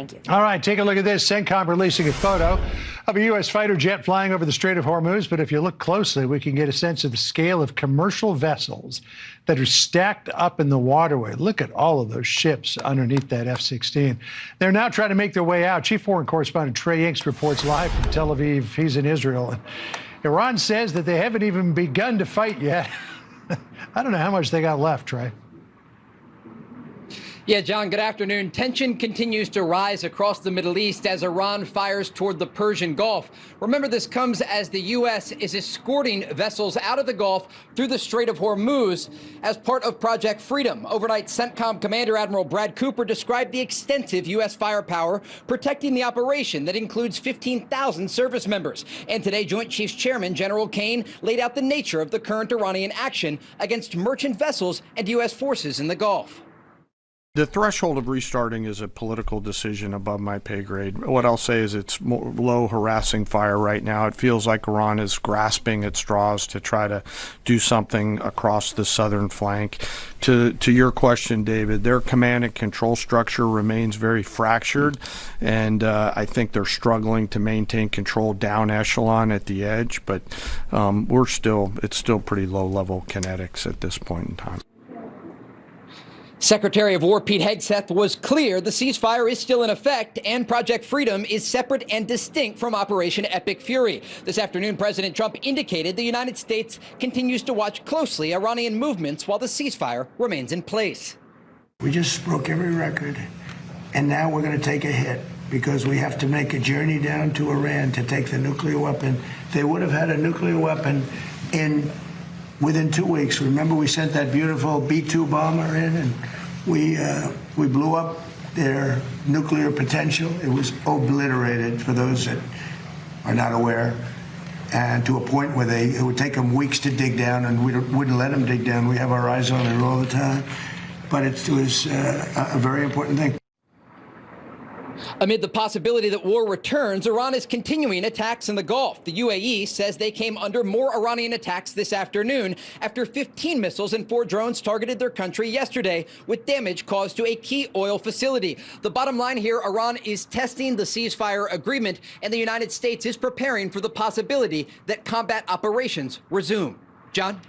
Thank you. All right, take a look at this. CENTCOM releasing a photo of a U.S. fighter jet flying over the Strait of Hormuz. But if you look closely, we can get a sense of the scale of commercial vessels that are stacked up in the waterway. Look at all of those ships underneath that F-16. They're now trying to make their way out. Chief Foreign Correspondent Trey Inks reports live from Tel Aviv. He's in Israel. And Iran says that they haven't even begun to fight yet. I don't know how much they got left, Trey. Yeah, John, good afternoon. Tension continues to rise across the Middle East as Iran fires toward the Persian Gulf. Remember, this comes as the U.S. is escorting vessels out of the Gulf through the Strait of Hormuz as part of Project Freedom. Overnight, CENTCOM Commander Admiral Brad Cooper described the extensive U.S. firepower protecting the operation that includes 15,000 service members. And today, Joint Chiefs Chairman General Kane laid out the nature of the current Iranian action against merchant vessels and U.S. forces in the Gulf. The threshold of restarting is a political decision above my pay grade. What I'll say is it's low harassing fire right now. It feels like Iran is grasping at straws to try to do something across the southern flank. To your question, David, their command and control structure remains very fractured, and I think they're struggling to maintain control down echelon at the edge, but it's still pretty low level kinetics at this point in time. Secretary of War Pete Hegseth was clear the ceasefire is still in effect and Project Freedom is separate and distinct from Operation Epic Fury. This afternoon, President Trump indicated the United States continues to watch closely Iranian movements while the ceasefire remains in place. We just broke every record, and now we're going to take a hit because we have to make a journey down to Iran to take the nuclear weapon. They would have had a nuclear weapon within 2 weeks. Remember, we sent that beautiful B-2 bomber in, and we blew up their nuclear potential. It was obliterated, for those that are not aware, and to a point where it would take them weeks to dig down, and we wouldn't let them dig down. We have our eyes on it all the time. But it was a very important thing. Amid the possibility that war returns, Iran is continuing attacks in the Gulf. The UAE says they came under more Iranian attacks this afternoon after 15 missiles and 4 drones targeted their country yesterday, with damage caused to a key oil facility. The bottom line here, Iran is testing the ceasefire agreement, and the United States is preparing for the possibility that combat operations resume. John?